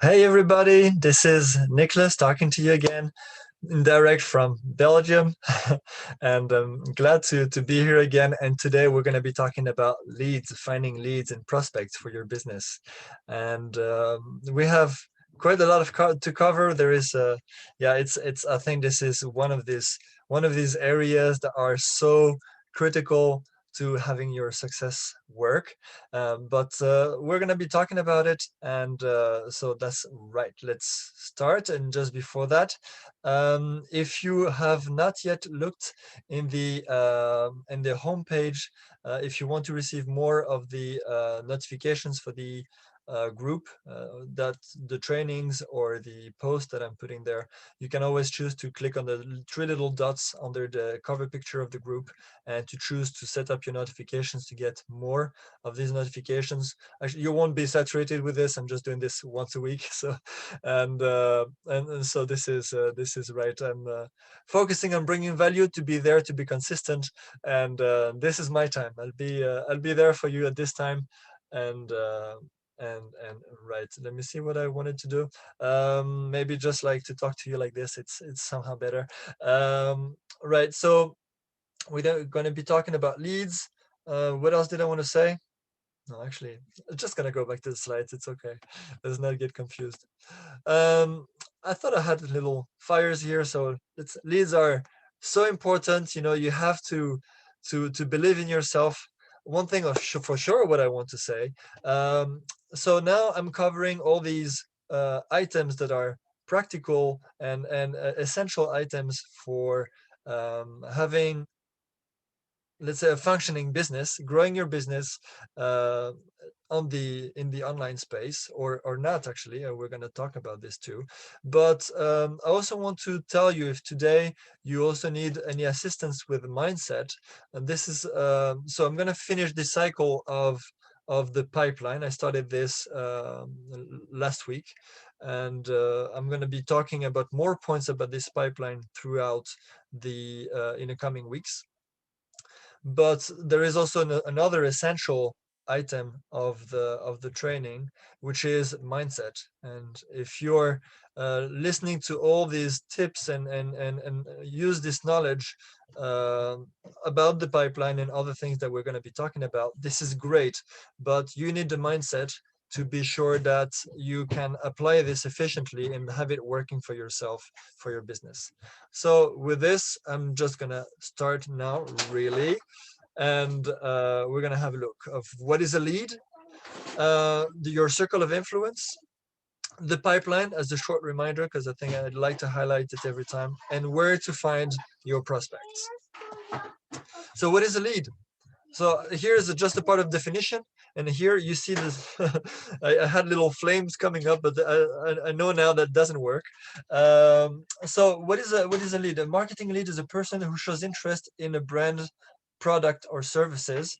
Hey everybody, this is Nicholas talking to you again, in direct from Belgium, and I'm glad to be here again. And today we're going to be talking about leads, finding leads and prospects for your business. And we have quite a lot of to cover. There is, yeah, it's. I think this is one of these areas that are so critical to having your success work, but we're going to be talking about it, and so that's right. Let's start. And just before that, if you have not yet looked in the homepage, if you want to receive more of the notifications for the group, that the trainings or the post that I'm putting there, you can always choose to click on the three little dots under the cover picture of the group and to choose to set up your notifications to get more of these notifications. Actually, you won't be saturated with this. I'm just doing this once a week, so and so this is right. I'm focusing on bringing value, to be there, to be consistent, and this is my time. I'll be there for you at this time, and. And right, let me see what I wanted to do. Maybe just like to talk to you like this. It's somehow better. Right, so we're going to be talking about leads. What else did I want to say? No, actually, I'm just going to go back to the slides. It's okay. Let's not get confused. Um, I thought I had little fires here. So leads are so important. You know, you have to believe in yourself. One thing for sure, what I want to say. Um, so now I'm covering all these items that are practical and essential items for having, let's say, a functioning business, growing your business uh, in the online space, or not. Actually, we're going to talk about this too. But I also want to tell you, if today you also need any assistance with mindset, and this is so I'm going to finish the cycle of the pipeline. I started this last week, and I'm going to be talking about more points about this pipeline throughout the in the coming weeks. But there is also another essential item of the training, which is mindset. And if you're listening to all these tips and use this knowledge uh, about the pipeline and other things that we're going to be talking about, this is great. But you need the mindset to be sure that you can apply this efficiently and have it working for yourself, for your business. So with this, I'm just gonna start now, really, and we're gonna have a look of what is a lead, your circle of influence, the pipeline as a short reminder, because I think I'd like to highlight it every time, and where to find your prospects. So what is a lead? So here's just a part of definition, and here you see this. I had little flames coming up, but I know now that doesn't work. So what is a lead? A marketing lead is a person who shows interest in a brand, product, or services,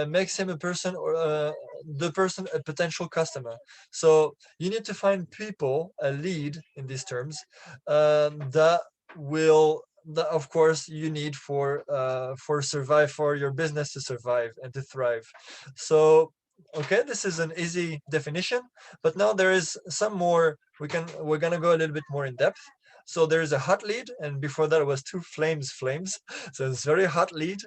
makes him a person, or the person a potential customer. So you need to find people, a lead in these terms, that will, that of course you need for survive, for your business to survive and to thrive. So okay, this is an easy definition, but now there is some more. We're gonna go a little bit more in depth. So there is a hot lead, and before that it was two flames. So it's very hot lead.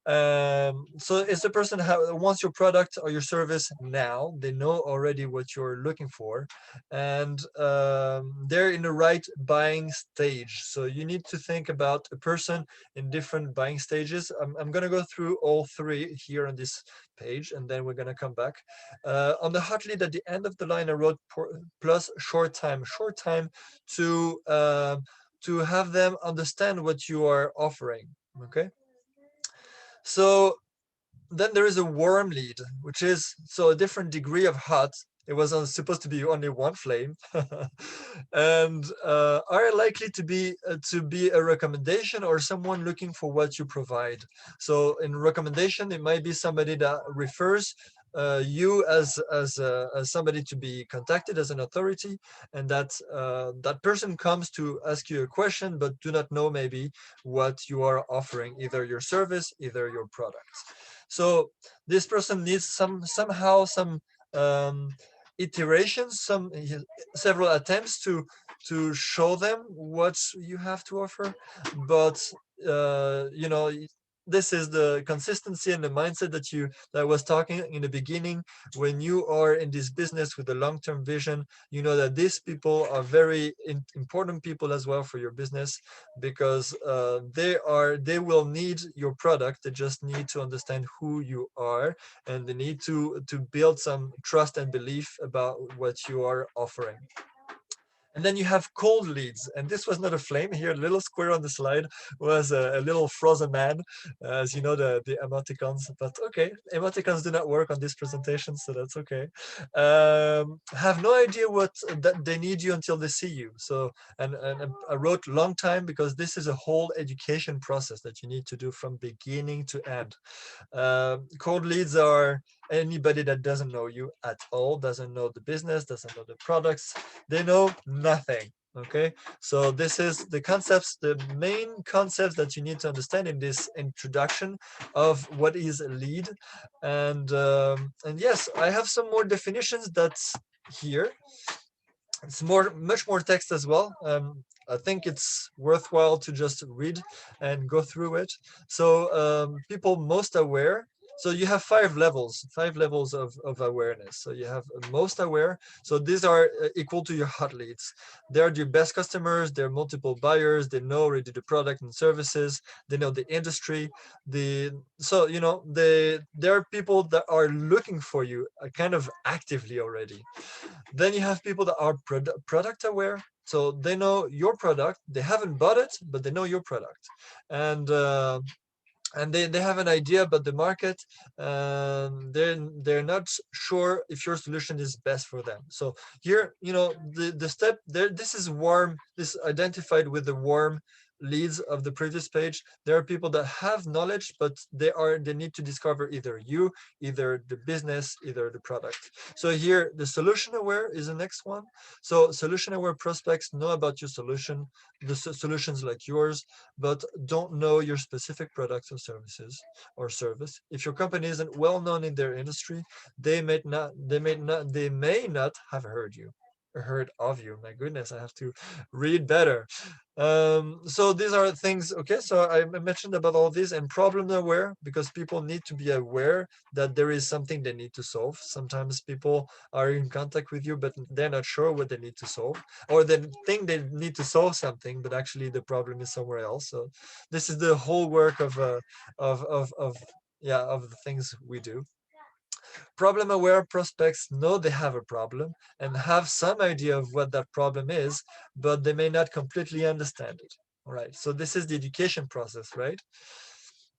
So it's the person who wants your product or your service now. They know already what you're looking for, and they're in the right buying stage. So you need to think about a person in different buying stages. I'm going to go through all three here on this page, and then we're going to come back. On the hot lead, at the end of the line, I wrote plus short time to have them understand what you are offering. Okay. So then there is a warm lead, which is so a different degree of hot. It was supposed to be only one flame, and are likely to be a recommendation or someone looking for what you provide. So in recommendation, it might be somebody that refers you as somebody to be contacted as an authority, and that person comes to ask you a question, but do not know maybe what you are offering, either your service, either your product. So this person needs somehow some um, iterations, several attempts to show them what you have to offer, but you know, this is the consistency and the mindset that I was talking in the beginning. When you are in this business with a long-term vision, you know that these people are very important people as well for your business, because they will need your product. They just need to understand who you are, and they need to build some trust and belief about what you are offering. And then you have cold leads, and this was not a flame here. A little square on the slide was a little frozen man, as you know, the emoticons. But okay, emoticons do not work on this presentation, so that's okay. Have no idea what that they need you until they see you. So, and I wrote long time because this is a whole education process that you need to do from beginning to end. Cold leads are anybody that doesn't know you at all, doesn't know the business, doesn't know the products. They know nothing. Okay, so this is the concepts, the main concepts that you need to understand in this introduction of what is a lead. And yes, I have some more definitions that's here. It's much more text as well. I think it's worthwhile to just read and go through it. So people most aware. So you have five levels of awareness. So you have most aware. So these are equal to your hot leads. They're your best customers. They're multiple buyers. They know already the product and services. They know the industry. So you know there are people that are looking for you kind of actively already. Then you have people that are product aware. So they know your product. They haven't bought it, but they know your product. And they have an idea about the market. They're not sure if your solution is best for them. So here, you know, the step there, this is warm, this identified with the warm leads of the previous page. There are people that have knowledge, but they need to discover either you, either the business, either the product. So here the solution aware is the next one. So solution aware prospects know about your solution, the solutions like yours, but don't know your specific products or services or service. If your company isn't well known in their industry, they may not have heard you or heard of you. My goodness, I have to read better. So these are things. Okay, so I mentioned about all these, and problem aware, because people need to be aware that there is something they need to solve. Sometimes people are in contact with you, but they're not sure what they need to solve, or they think they need to solve something, but actually the problem is somewhere else. So this is the whole work of yeah, of the things we do. Problem aware prospects know they have a problem and have some idea of what that problem is, but they may not completely understand it. All right, so this is the education process, right?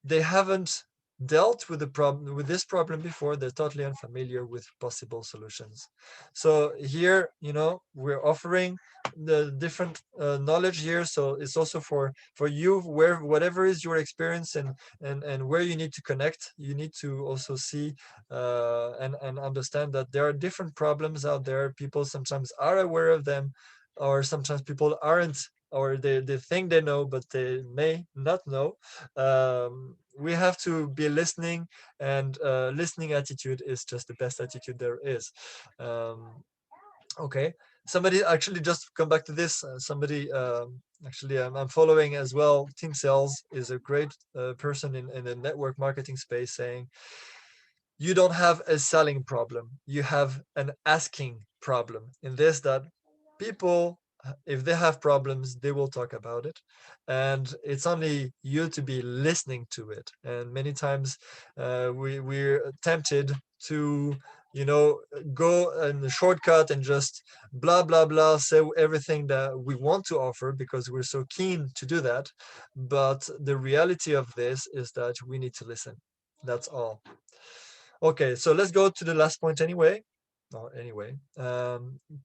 They haven't dealt with the problem with this problem before. They're totally unfamiliar with possible solutions. So here, you know, we're offering the different knowledge here. So it's also for you, where whatever is your experience, and where you need to connect, you need to also see and understand that there are different problems out there. People sometimes are aware of them, or sometimes people aren't, or they think they know, but they may not know. We have to be listening, and listening attitude is just the best attitude there is. Okay, somebody actually just come back to this. Somebody actually I'm following as well. Team Sales is a great person in the network marketing space, saying you don't have a selling problem, you have an asking problem. In this, that people, if they have problems, they will talk about it, and it's only you to be listening to it. And many times we're tempted to, you know, go in the shortcut and just blah blah blah, say everything that we want to offer because we're so keen to do that. But the reality of this is that we need to listen. That's all. Okay, so let's go to the last point anyway.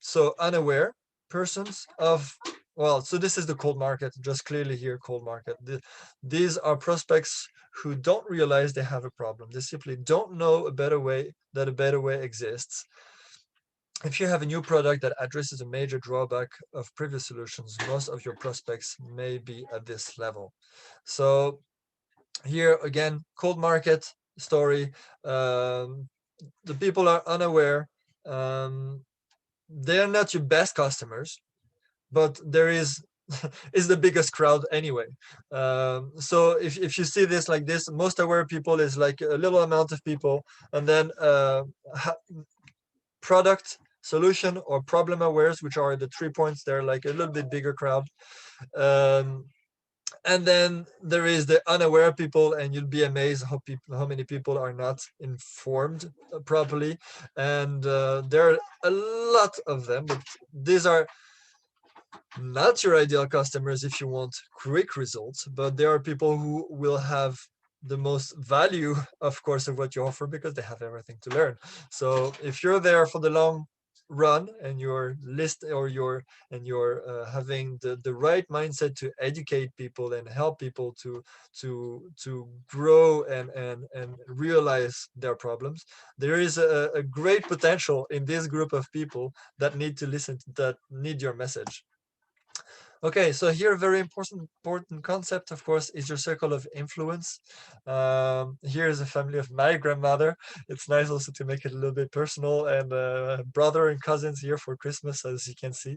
So unaware persons of, well, so this is the cold market, just clearly here, cold market. These are prospects who don't realize they have a problem. They simply don't know a better way, that a better way exists. If you have a new product that addresses a major drawback of previous solutions, most of your prospects may be at this level. So here again, cold market story. The people are unaware. um, they're not your best customers, but there is the biggest crowd anyway. So if you see this like this, most aware people is like a little amount of people, and then product, solution, or problem awares, which are the 3 points. They're like a little bit bigger crowd. um, and then there is the unaware people, and you'll be amazed how many people are not informed properly. And there are a lot of them, but these are not your ideal customers if you want quick results, but there are people who will have the most value, of course, of what you offer, because they have everything to learn. So if you're there for the long run, and you're having the right mindset to educate people and help people to grow and realize their problems, there is a great potential in this group of people that need to listen, that need your message. Okay, so here a very important concept, of course, is your circle of influence. Here is a family of my grandmother. It's nice also to make it a little bit personal, and brother and cousins here for Christmas, as you can see.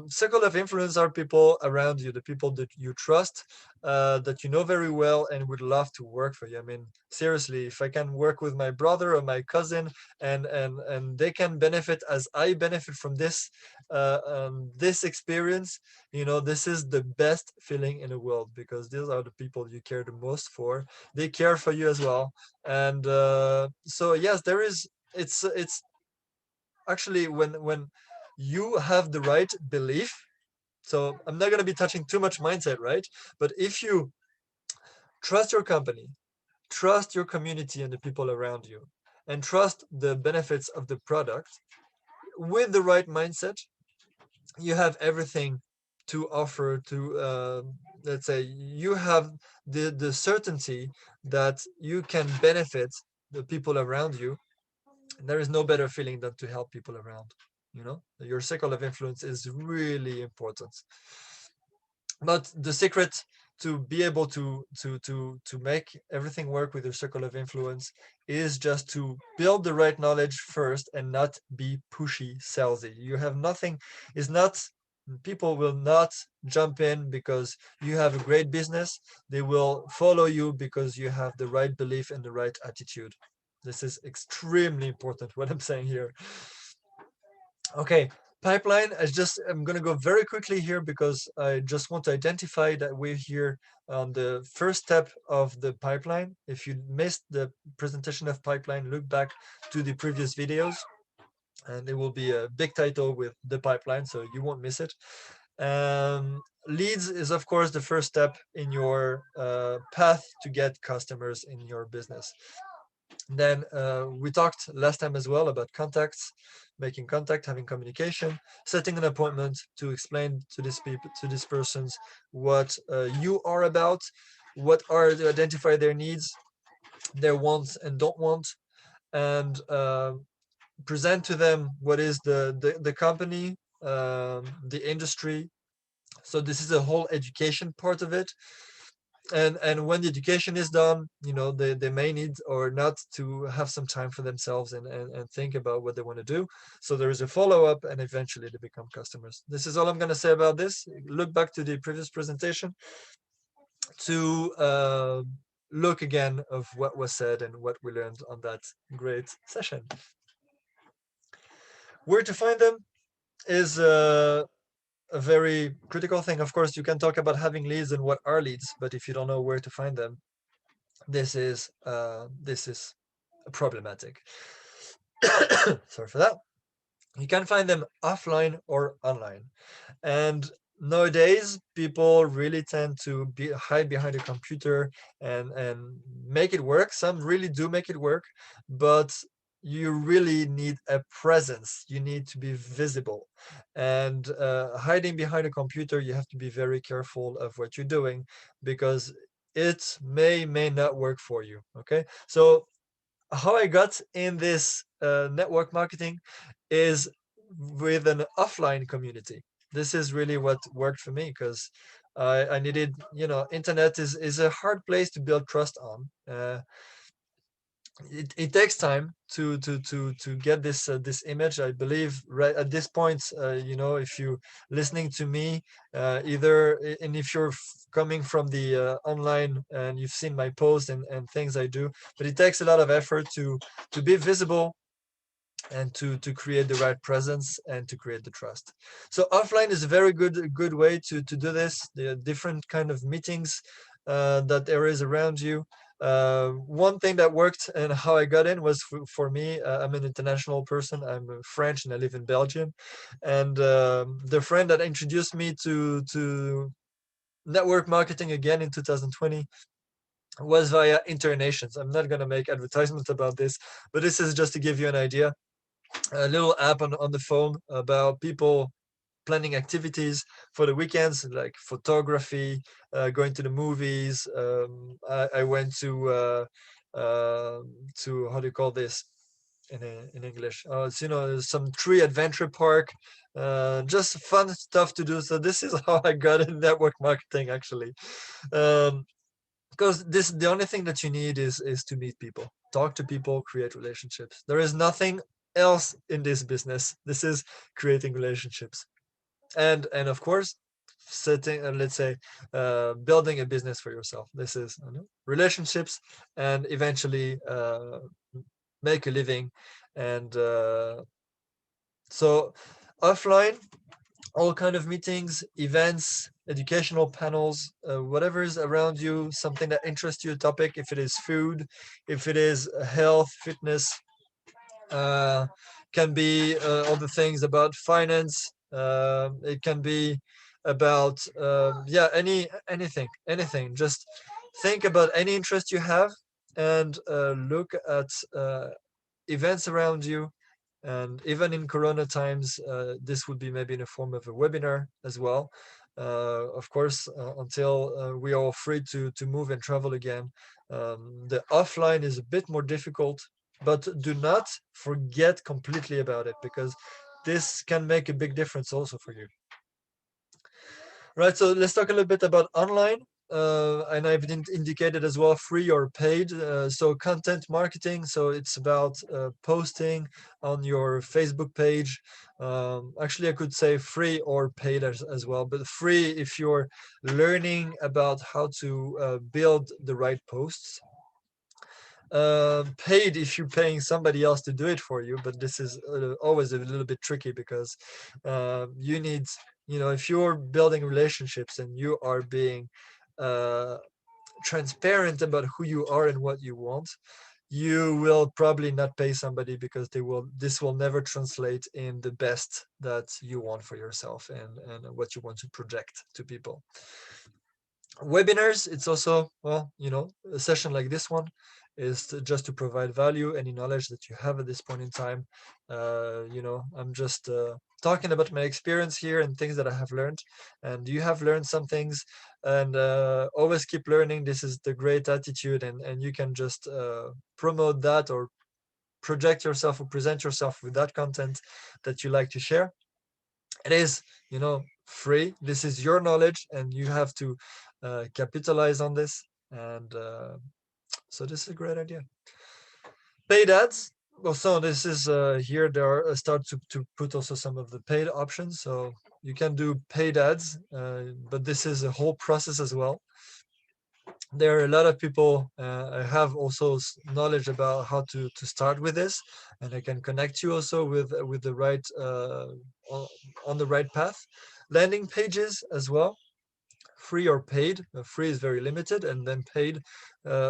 Circle of influence are people around you, the people that you trust, that you know very well, and would love to work for you. I mean, seriously, if I can work with my brother or my cousin, and they can benefit as I benefit from this experience, this is the best feeling in the world, because these are the people you care the most for. They care for you as well. And so yes, there is it's actually when you have the right belief. So I'm not going to be touching too much mindset, right? But if you trust your company, trust your community and the people around you, and trust the benefits of the product with the right mindset, you have everything to offer to, let's say, you have the certainty that you can benefit the people around you. There is no better feeling than to help people around. Your circle of influence is really important. But the secret to be able to make everything work with your circle of influence is just to build the right knowledge first, and not be pushy, salesy. You have nothing is not People will not jump in because you have a great business. They will follow you because you have the right belief and the right attitude. This is extremely important, what I'm saying here. Okay, pipeline. I'm going to go very quickly here, because I just want to identify that we're here on the first step of the pipeline. If you missed the presentation of pipeline, look back to the previous videos, and it will be a big title with the pipeline, so you won't miss it. Leads is, of course, the first step in your path to get customers in your business. Then we talked last time as well about contacts, making contact, having communication, setting an appointment to explain to these persons what you are about, what are to identify their needs, their wants and don't want, and present to them what is the company, the industry. So this is a whole education part of it. And when the education is done, they may need or not to have some time for themselves, and think about what they want to do. So there is a follow-up, and eventually they become customers. This is all I'm going to say about this. Look back to the previous presentation to look again of what was said and what we learned on that great session. Where to find them is a very critical thing. Of course, you can talk about having leads and what are leads, but if you don't know where to find them, this is problematic. Sorry for that. You can find them offline or online. And nowadays, people really tend to hide behind a computer and make it work. Some really do make it work, but you really need a presence. You need to be visible. And hiding behind a computer, you have to be very careful of what you're doing, because it may not work for you. Okay, so how I got in this network marketing is with an offline community. This is really what worked for me, because I needed, internet is a hard place to build trust on. it takes time to get this image. I believe right at this point, if you listening to me, and if you're coming from the online and you've seen my posts and things I do, but it takes a lot of effort to be visible and to create the right presence and to create the trust. So offline is a very good way to do this. There are different kind of meetings that there is around you. One thing that worked and how I got in was for me. I'm an international person. I'm French and I live in Belgium, and the friend that introduced me to network marketing again in 2020 was via Internations. I'm not going to make advertisements about this, but this is just to give you an idea. A little app on the phone about people planning activities for the weekends, like photography, going to the movies. I went to how do you call this in English? It's some tree adventure park. Just fun stuff to do. So this is how I got in network marketing actually. Um, because this the only thing that you need is to meet people, talk to people, create relationships. There is nothing else in this business. This is creating relationships, and of course setting let's say building a business for yourself. This is relationships, and eventually make a living. And so offline, all kind of meetings, events, educational panels, whatever is around you, something that interests you, a topic. If it is food, if it is health, fitness, uh, can be other things about finance. It can be about yeah, anything. Just think about any interest you have, and look at events around you. And even in Corona times, this would be maybe in a form of a webinar as well. Of course, until we are free to move and travel again. The offline is a bit more difficult, but do not forget completely about it, because this can make a big difference also for you. Right, so let's talk a little bit about online. And I've indicated as well free or paid. So content marketing. So it's about posting on your Facebook page. Actually, I could say free or paid as well, but free if you're learning about how to build the right posts. Paid if you're paying somebody else to do it for you, but this is always a little bit tricky, because you need, if you're building relationships and you are being uh, transparent about who you are and what you want, you will probably not pay somebody, because this will never translate in the best that you want for yourself and what you want to project to people. Webinars, it's also, well, a session like this one is just to provide value, any knowledge that you have at this point in time. I'm just talking about my experience here and things that I have learned, and you have learned some things. And always keep learning. This is the great attitude, and you can just promote that, or project yourself, or present yourself with that content that you like to share. It is, free. This is your knowledge, and you have to capitalize on this. And so this is a great idea. Paid ads. Well, so this is here. There are start to put also some of the paid options. So you can do paid ads, but this is a whole process as well. There are a lot of people. I have also knowledge about how to start with this, and I can connect you also with the right on the right path. Landing pages as well, free or paid. Free is very limited, and then paid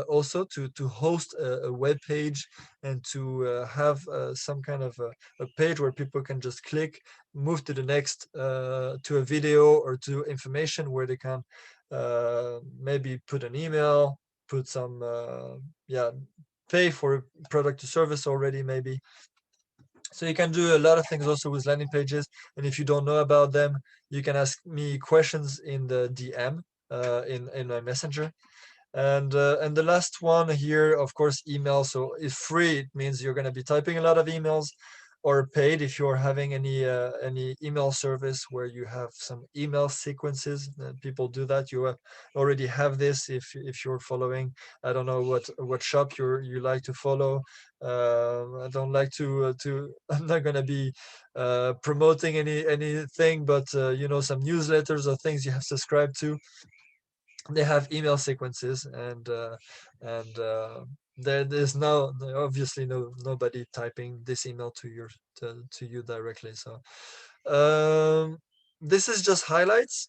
also to host a web page, and to have some kind of a page where people can just click, move to the next, to a video or to information where they can maybe put an email, put some yeah, pay for a product or service already maybe. So you can do a lot of things also with landing pages, and if you don't know about them, you can ask me questions in the DM in my messenger. And the last one here, of course, email. So it's free. It means you're going to be typing a lot of emails. or paid if you're having any email service where you have some email sequences. People do that. You already have this if you're following. I don't know what shop you like to follow. I don't like to. I'm not gonna be promoting anything, but some newsletters or things you have subscribed to, they have email sequences, and there's no obviously nobody typing this email to you directly. So this is just highlights,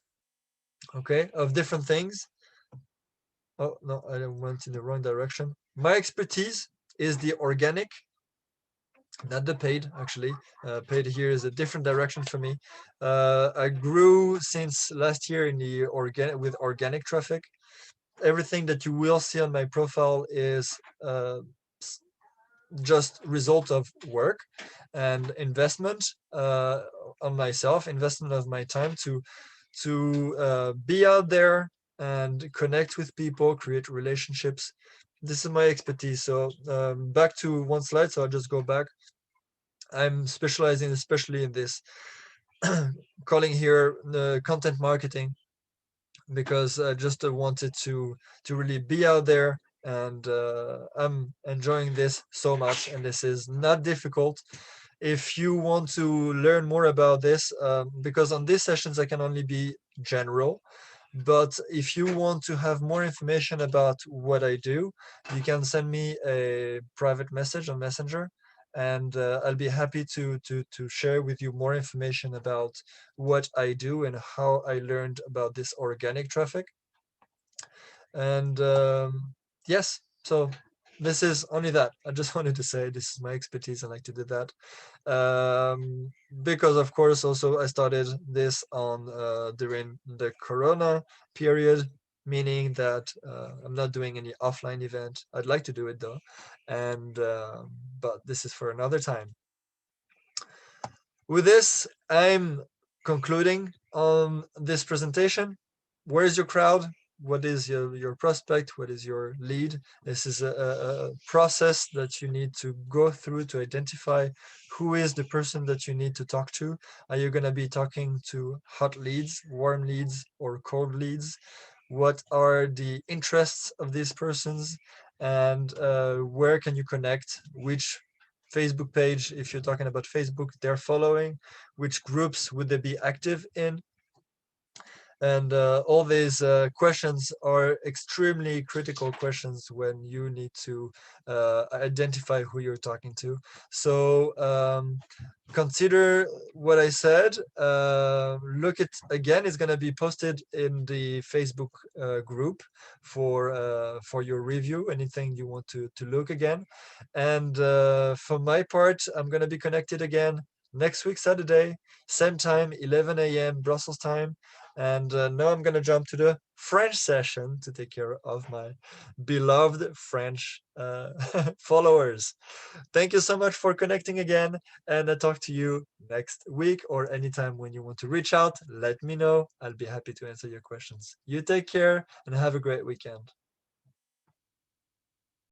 okay, of different things. Oh no, I went in the wrong direction. My expertise is the organic, not the paid. Actually, paid here is a different direction for me. I grew since last year in the organic traffic. Everything that you will see on my profile is just result of work and investment on myself, investment of my time to be out there and connect with people, create relationships. This is my expertise. So back to one slide. So I'll just go back. I'm specializing especially in this calling here content marketing, because I just wanted to really be out there, and I'm enjoying this so much, and this is not difficult. If you want to learn more about this, because on these sessions I can only be general, but if you want to have more information about what I do, you can send me a private message on Messenger, and I'll be happy to share with you more information about what I do and how I learned about this organic traffic. And yes, so this is only that. I just wanted to say this is my expertise. I like to do that. Because of course also I started this on during the Corona period, meaning that I'm not doing any offline event. I'd like to do it though, and but this is for another time. With this, I'm concluding on this presentation. Where is your crowd? What is your prospect? What is your lead? This is a process that you need to go through to identify who is the person that you need to talk to. Are you going to be talking to hot leads, warm leads, or cold leads? What are the interests of these persons? And where can you connect? Which Facebook page, if you're talking about Facebook, they're following? Which groups would they be active in? And all these questions are extremely critical questions when you need to identify who you're talking to. So consider what I said. Look at again. It's going to be posted in the Facebook group for your review. Anything you want to look again. And for my part, I'm going to be connected again next week Saturday, same time, 11 a.m. Brussels time. And now I'm going to jump to the French session to take care of my beloved French followers. Thank you so much for connecting again. And I'll talk to you next week, or anytime when you want to reach out. Let me know. I'll be happy to answer your questions. You take care and have a great weekend.